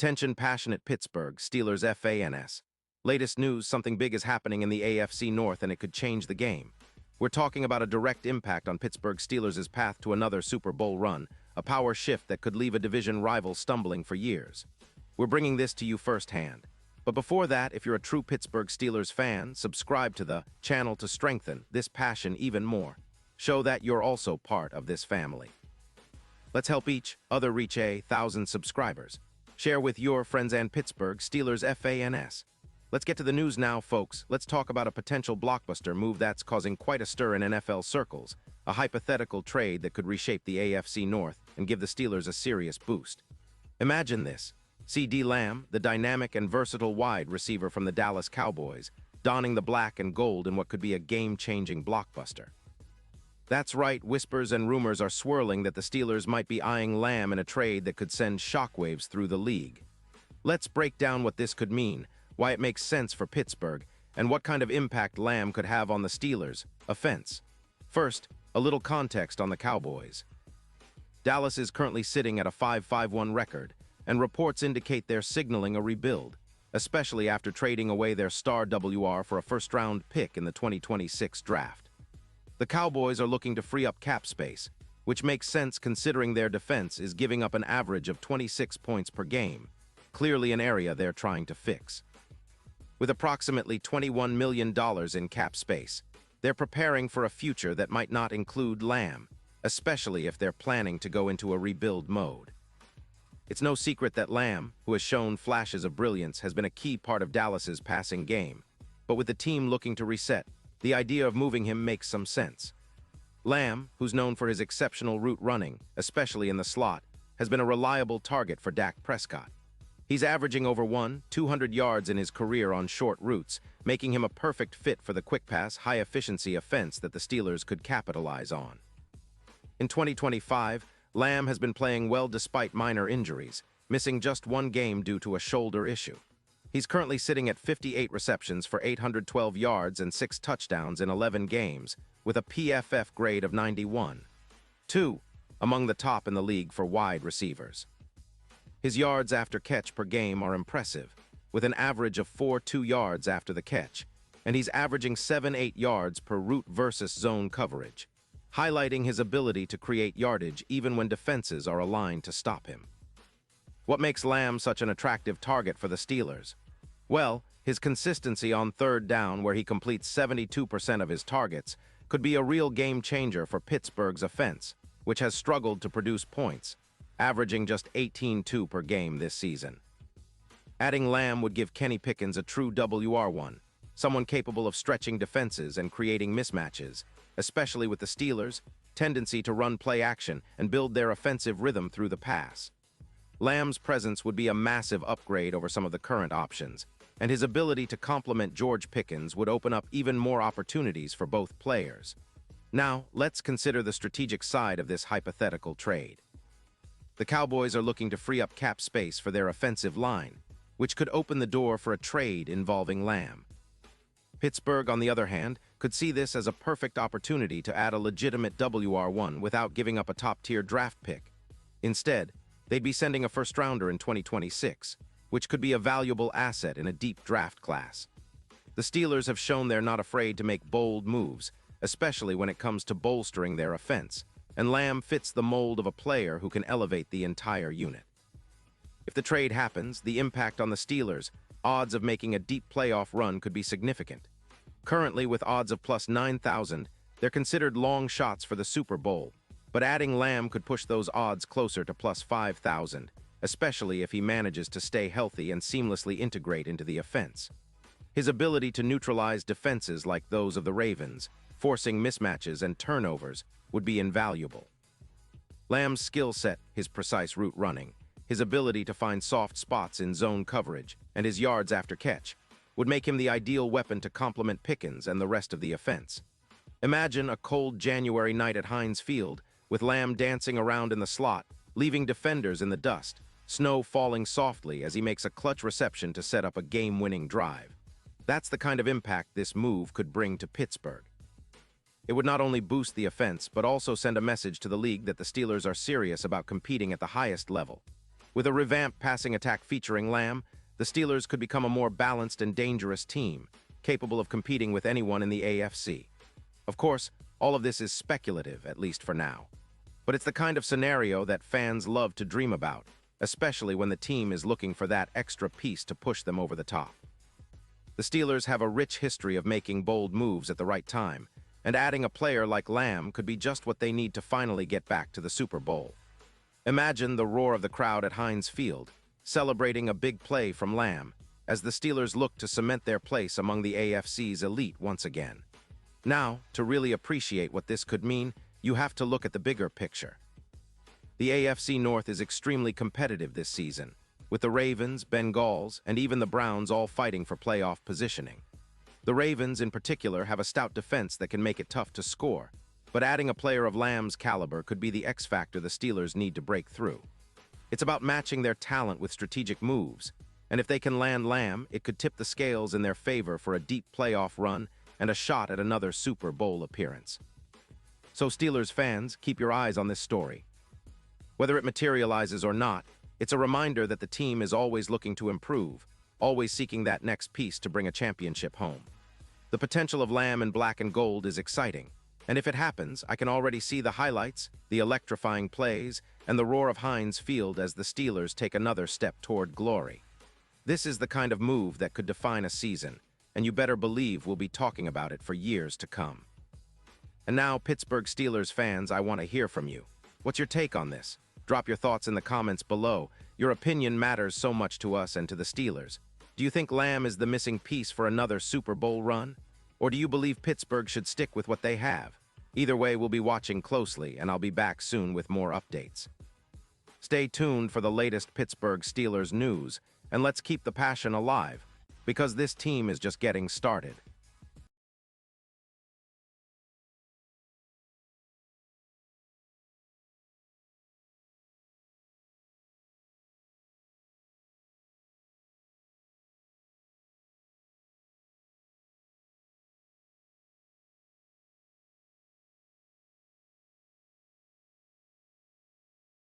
Attention passionate Pittsburgh Steelers fans. Latest news, something big is happening in the AFC North and it could change the game. We're talking about a direct impact on Pittsburgh Steelers' path to another Super Bowl run, a power shift that could leave a division rival stumbling for years. We're bringing this to you firsthand. But before that, if you're a true Pittsburgh Steelers fan, subscribe to the channel to strengthen this passion even more. Show that you're also part of this family. Let's help each other reach 1,000 subscribers. Share with your friends and Pittsburgh Steelers fans. Let's get to the news now, folks. Let's talk about a potential blockbuster move that's causing quite a stir in NFL circles, a hypothetical trade that could reshape the AFC North and give the Steelers a serious boost. Imagine this. CeeDee Lamb, the dynamic and versatile wide receiver from the Dallas Cowboys, donning the black and gold in what could be a game-changing blockbuster. That's right, whispers and rumors are swirling that the Steelers might be eyeing Lamb in a trade that could send shockwaves through the league. Let's break down what this could mean, why it makes sense for Pittsburgh, and what kind of impact Lamb could have on the Steelers' offense. First, a little context on the Cowboys. Dallas is currently sitting at a 5-5-1 record, and reports indicate they're signaling a rebuild, especially after trading away their star WR for a first-round pick in the 2026 draft. The Cowboys are looking to free up cap space, which makes sense considering their defense is giving up an average of 26 points per game, clearly an area they're trying to fix. With approximately $21 million in cap space, they're preparing for a future that might not include Lamb, especially if they're planning to go into a rebuild mode. It's no secret that Lamb, who has shown flashes of brilliance, has been a key part of Dallas's passing game, but with the team looking to reset, the idea of moving him makes some sense. Lamb, who's known for his exceptional route running, especially in the slot, has been a reliable target for Dak Prescott. He's averaging over 200 yards in his career on short routes, making him a perfect fit for the quick-pass, high-efficiency offense that the Steelers could capitalize on. In 2025, Lamb has been playing well despite minor injuries, missing just one game due to a shoulder issue. He's currently sitting at 58 receptions for 812 yards and 6 touchdowns in 11 games, with a PFF grade of 91. 2, among the top in the league for wide receivers. His yards after catch per game are impressive, with an average of 4.2 yards after the catch, and he's averaging 7.8 yards per route versus zone coverage, highlighting his ability to create yardage even when defenses are aligned to stop him. What makes Lamb such an attractive target for the Steelers? Well, his consistency on third down, where he completes 72% of his targets, could be a real game-changer for Pittsburgh's offense, which has struggled to produce points, averaging just 18.2 per game this season. Adding Lamb would give Kenny Pickens a true WR1, someone capable of stretching defenses and creating mismatches, especially with the Steelers' tendency to run play action and build their offensive rhythm through the pass. Lamb's presence would be a massive upgrade over some of the current options, and his ability to complement George Pickens would open up even more opportunities for both players. Now, let's consider the strategic side of this hypothetical trade. The Cowboys are looking to free up cap space for their offensive line, which could open the door for a trade involving Lamb. Pittsburgh, on the other hand, could see this as a perfect opportunity to add a legitimate WR1 without giving up a top-tier draft pick. Instead, they'd be sending a first-rounder in 2026, which could be a valuable asset in a deep draft class. The Steelers have shown they're not afraid to make bold moves, especially when it comes to bolstering their offense, and Lamb fits the mold of a player who can elevate the entire unit. If the trade happens, the impact on the Steelers' odds of making a deep playoff run could be significant. Currently, with odds of plus 9,000, they're considered long shots for the Super Bowl, but adding Lamb could push those odds closer to plus 5,000, especially if he manages to stay healthy and seamlessly integrate into the offense. His ability to neutralize defenses like those of the Ravens, forcing mismatches and turnovers, would be invaluable. Lamb's skill set, his precise route running, his ability to find soft spots in zone coverage, and his yards after catch would make him the ideal weapon to complement Pickens and the rest of the offense. Imagine a cold January night at Heinz Field, with Lamb dancing around in the slot, leaving defenders in the dust, snow falling softly as he makes a clutch reception to set up a game-winning drive. That's the kind of impact this move could bring to Pittsburgh. It would not only boost the offense, but also send a message to the league that the Steelers are serious about competing at the highest level. With a revamped passing attack featuring Lamb, the Steelers could become a more balanced and dangerous team, capable of competing with anyone in the AFC. Of course, all of this is speculative, at least for now. But it's the kind of scenario that fans love to dream about, especially when the team is looking for that extra piece to push them over the top. The Steelers have a rich history of making bold moves at the right time, and adding a player like Lamb could be just what they need to finally get back to the Super Bowl. Imagine the roar of the crowd at Heinz Field, celebrating a big play from Lamb, as the Steelers look to cement their place among the AFC's elite once again. Now, to really appreciate what this could mean, you have to look at the bigger picture. The AFC North is extremely competitive this season, with the Ravens, Bengals, and even the Browns all fighting for playoff positioning. The Ravens, in particular, have a stout defense that can make it tough to score, but adding a player of Lamb's caliber could be the X factor the Steelers need to break through. It's about matching their talent with strategic moves, and if they can land Lamb, it could tip the scales in their favor for a deep playoff run and a shot at another Super Bowl appearance. So Steelers fans, keep your eyes on this story. Whether it materializes or not, it's a reminder that the team is always looking to improve, always seeking that next piece to bring a championship home. The potential of Lamb in black and gold is exciting, and if it happens, I can already see the highlights, the electrifying plays, and the roar of Heinz Field as the Steelers take another step toward glory. This is the kind of move that could define a season, and you better believe we'll be talking about it for years to come. And now, Pittsburgh Steelers fans, I want to hear from you. What's your take on this? Drop your thoughts in the comments below. Your opinion matters so much to us and to the Steelers. Do you think Lamb is the missing piece for another Super Bowl run? Or do you believe Pittsburgh should stick with what they have? Either way, we'll be watching closely, and I'll be back soon with more updates. Stay tuned for the latest Pittsburgh Steelers news, and let's keep the passion alive, because this team is just getting started.